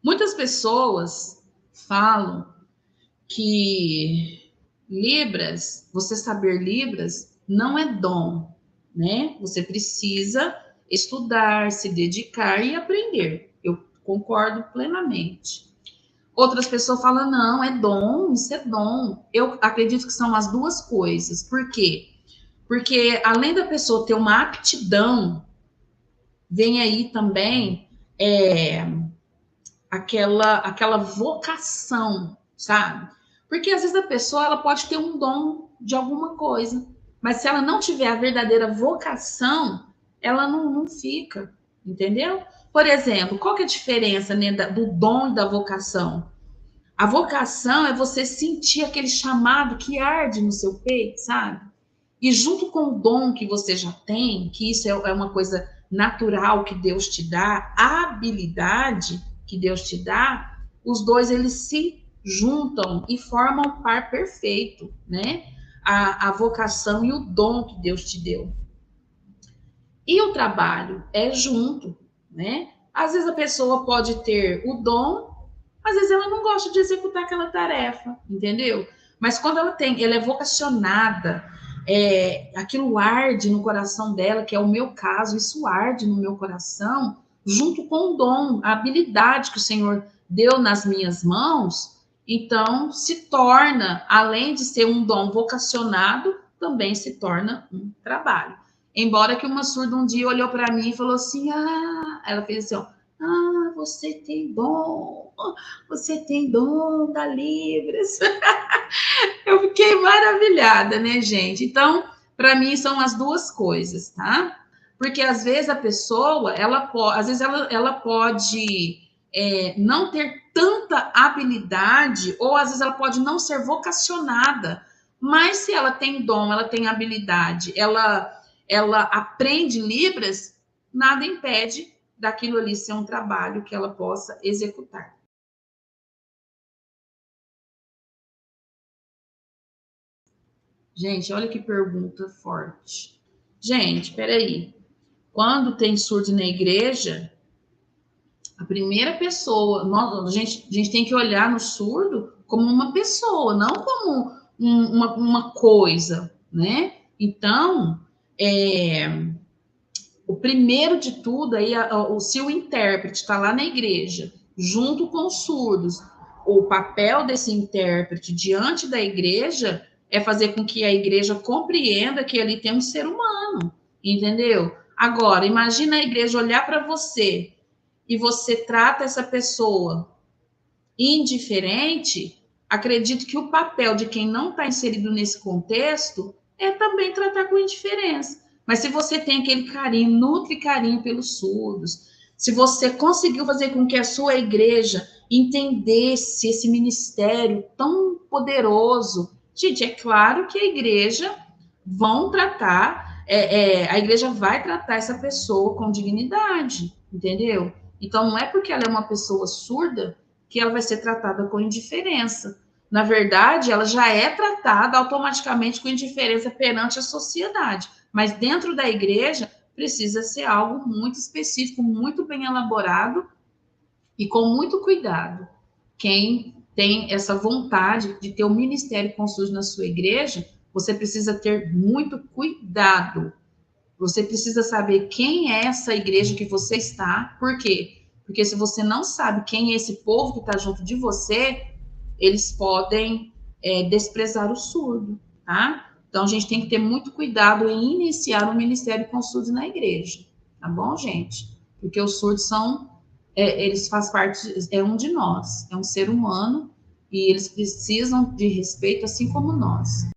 Muitas pessoas falam que Libras, você saber Libras, não é dom, né? Você precisa estudar, se dedicar e aprender. Eu concordo plenamente. Outras pessoas falam, não, é dom, isso é dom. Eu acredito que são as duas coisas. Por quê? Porque além da pessoa ter uma aptidão, vem aí também aquela vocação, sabe? Porque às vezes a pessoa ela pode ter um dom de alguma coisa, mas se ela não tiver a verdadeira vocação, ela não fica, entendeu? Por exemplo, qual que é a diferença, né, do dom e da vocação? A vocação é você sentir aquele chamado que arde no seu peito, sabe? E junto com o dom que você já tem, que isso é uma coisa natural que Deus te dá, a habilidade que Deus te dá, os dois eles se juntam e formam um par perfeito, né? A vocação e o dom que Deus te deu. E o trabalho é junto, né? Às vezes a pessoa pode ter o dom, às vezes ela não gosta de executar aquela tarefa, entendeu? Mas quando ela é vocacionada, aquilo arde no coração dela, que é o meu caso, isso arde no meu coração, junto com o dom, a habilidade que o Senhor deu nas minhas mãos, então se torna, além de ser um dom vocacionado, também se torna um trabalho. Embora que uma surda um dia olhou para mim e falou assim, ela fez assim, ó, você tem dom da Libras. Eu fiquei maravilhada, né, gente? Então, para mim, são as duas coisas, tá? Porque às vezes a pessoa, às vezes ela pode não ter tanta habilidade, ou às vezes ela pode não ser vocacionada, mas se ela tem dom, ela tem habilidade, ela aprende Libras, nada impede daquilo ali ser um trabalho que ela possa executar. Gente, olha que pergunta forte. Gente, peraí. Quando tem surdo na igreja, a primeira pessoa, a gente tem que olhar no surdo como uma pessoa, não como uma coisa, né? Então, o primeiro de tudo aí, se o intérprete está lá na igreja, junto com os surdos, o papel desse intérprete diante da igreja é fazer com que a igreja compreenda que ali tem um ser humano, entendeu? Agora, imagina a igreja olhar para você e você trata essa pessoa indiferente, acredito que o papel de quem não está inserido nesse contexto é também tratar com indiferença. Mas se você tem aquele carinho, nutre carinho pelos surdos, se você conseguiu fazer com que a sua igreja entendesse esse ministério tão poderoso, gente, é claro que a igreja vão tratar, a igreja vai tratar essa pessoa com dignidade, entendeu? Então não é porque ela é uma pessoa surda que ela vai ser tratada com indiferença. Na verdade, ela já é tratada automaticamente com indiferença perante a sociedade. Mas dentro da igreja precisa ser algo muito específico, muito bem elaborado e com muito cuidado. Quem tem essa vontade de ter o ministério com SUS na sua igreja, você precisa ter muito cuidado. Você precisa saber quem é essa igreja que você está. Por quê? Porque se você não sabe quem é esse povo que está junto de você, eles podem desprezar o surdo, tá? Então a gente tem que ter muito cuidado em iniciar um ministério com surdos na igreja, tá bom, gente? Porque os surdos eles fazem parte, é um de nós, é um ser humano e eles precisam de respeito assim como nós.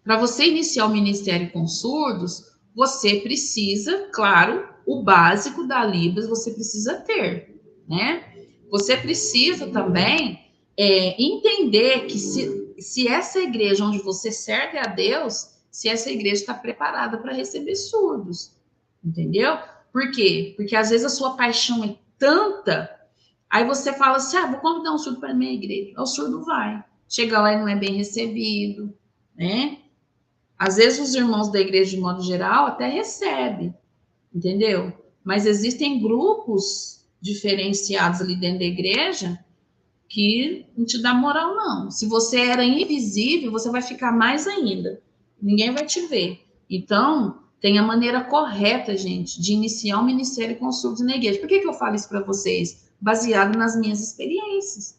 Para você iniciar o ministério com surdos, você precisa, claro, o básico da Libras você precisa ter, né? Você precisa também entender que se essa igreja onde você serve a Deus, se essa igreja está preparada para receber surdos, entendeu? Por quê? Porque às vezes a sua paixão é tanta, aí você fala assim, vou convidar um surdo para minha igreja. O surdo vai. Chega lá e não é bem recebido, né? Às vezes os irmãos da igreja, de modo geral, até recebem, entendeu? Mas existem grupos diferenciados ali dentro da igreja que não te dá moral, não. Se você era invisível, você vai ficar mais ainda. Ninguém vai te ver. Então, tem a maneira correta, gente, de iniciar um ministério com surdos na igreja. Por que eu falo isso para vocês? Baseado nas minhas experiências.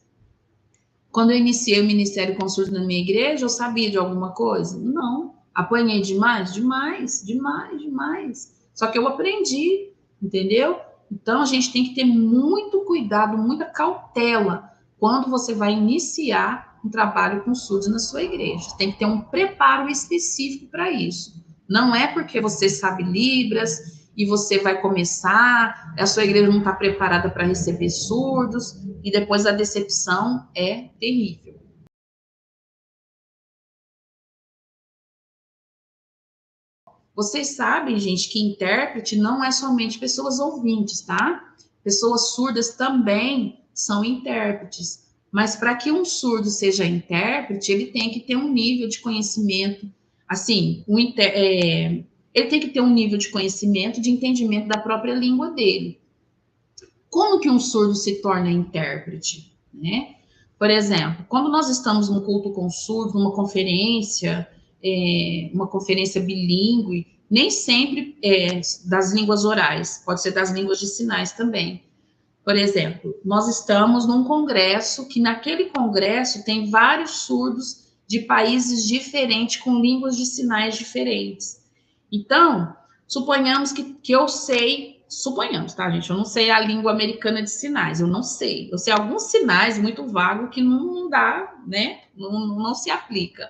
Quando eu iniciei o ministério com surdos na minha igreja, eu sabia de alguma coisa? Não. Apanhei demais? Demais, demais, demais. Só que eu aprendi, entendeu? Então, a gente tem que ter muito cuidado, muita cautela quando você vai iniciar um trabalho com surdos na sua igreja. Tem que ter um preparo específico para isso. Não é porque você sabe Libras e você vai começar, a sua igreja não está preparada para receber surdos, e depois a decepção é terrível. Vocês sabem, gente, que intérprete não é somente pessoas ouvintes, tá? Pessoas surdas também são intérpretes. Mas para que um surdo seja intérprete, ele tem que ter um nível de conhecimento, assim, ele tem que ter um nível de conhecimento, de entendimento da própria língua dele. Como que um surdo se torna intérprete, né? Por exemplo, quando nós estamos num culto com surdo, numa conferência, uma conferência bilíngue, nem sempre é das línguas orais, pode ser das línguas de sinais também. Por exemplo, nós estamos num congresso que naquele congresso tem vários surdos de países diferentes com línguas de sinais diferentes. Então, suponhamos que eu sei, suponhamos, tá, gente? Eu não sei a língua americana de sinais, eu não sei. Eu sei alguns sinais muito vagos que não dá, né? Não se aplica.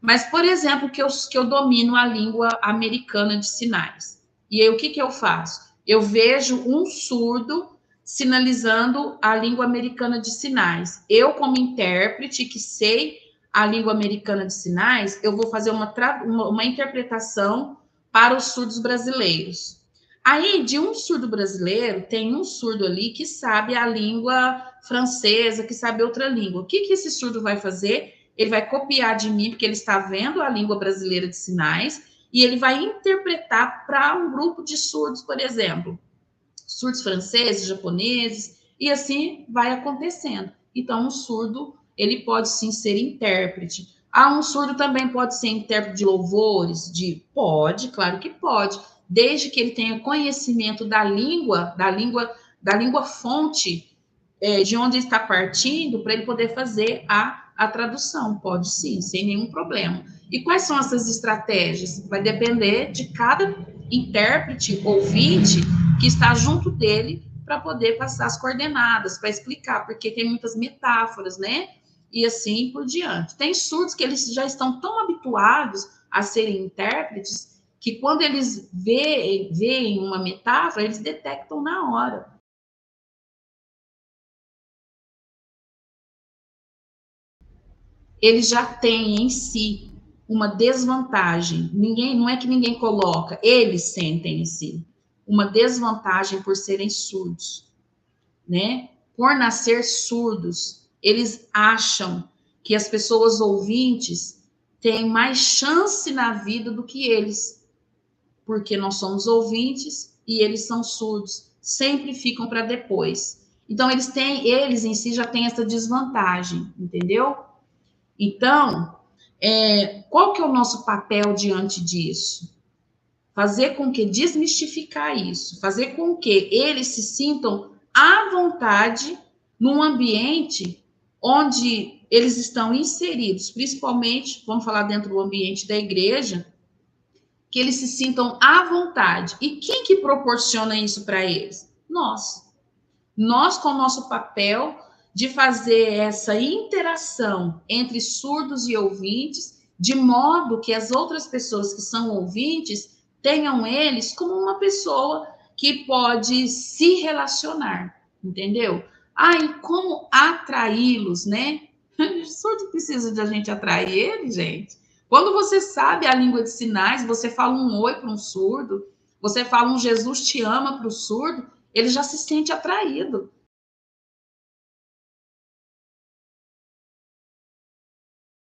Mas, por exemplo, que eu domino a língua americana de sinais. E aí, o que eu faço? Eu vejo um surdo sinalizando a língua americana de sinais. Eu, como intérprete, que sei a língua americana de sinais, eu vou fazer uma interpretação para os surdos brasileiros. Aí, de um surdo brasileiro, tem um surdo ali que sabe a língua francesa, que sabe outra língua. O que esse surdo vai fazer? Ele vai copiar de mim, porque ele está vendo a língua brasileira de sinais, e ele vai interpretar para um grupo de surdos, por exemplo, surdos franceses, japoneses, e assim vai acontecendo. Então, um surdo, ele pode sim ser intérprete. Um surdo também pode ser intérprete de louvores? Pode, claro que pode, desde que ele tenha conhecimento da língua fonte, de onde está partindo, para ele poder fazer a tradução. Pode sim, sem nenhum problema. E quais são essas estratégias? Vai depender de cada intérprete, ouvinte, que está junto dele para poder passar as coordenadas, para explicar, porque tem muitas metáforas, né? E assim por diante. Tem surdos que eles já estão tão habituados a serem intérpretes que quando eles veem uma metáfora, eles detectam na hora. Ele já tem em si uma desvantagem. Não é que ninguém coloca, eles sentem em si uma desvantagem por serem surdos, né? Por nascer surdos, eles acham que as pessoas ouvintes têm mais chance na vida do que eles, porque nós somos ouvintes e eles são surdos, sempre ficam para depois. Então eles em si já têm essa desvantagem, entendeu? Então, qual que é o nosso papel diante disso? Fazer com que desmistificar isso, fazer com que eles se sintam à vontade num ambiente onde eles estão inseridos, principalmente, vamos falar dentro do ambiente da igreja, que eles se sintam à vontade. E quem que proporciona isso para eles? Nós. Nós, com o nosso papel de fazer essa interação entre surdos e ouvintes, de modo que as outras pessoas que são ouvintes tenham eles como uma pessoa que pode se relacionar, entendeu? E como atraí-los, né? O surdo precisa de a gente atrair ele, gente. Quando você sabe a língua de sinais, você fala um oi para um surdo, você fala um Jesus te ama para o surdo, ele já se sente atraído.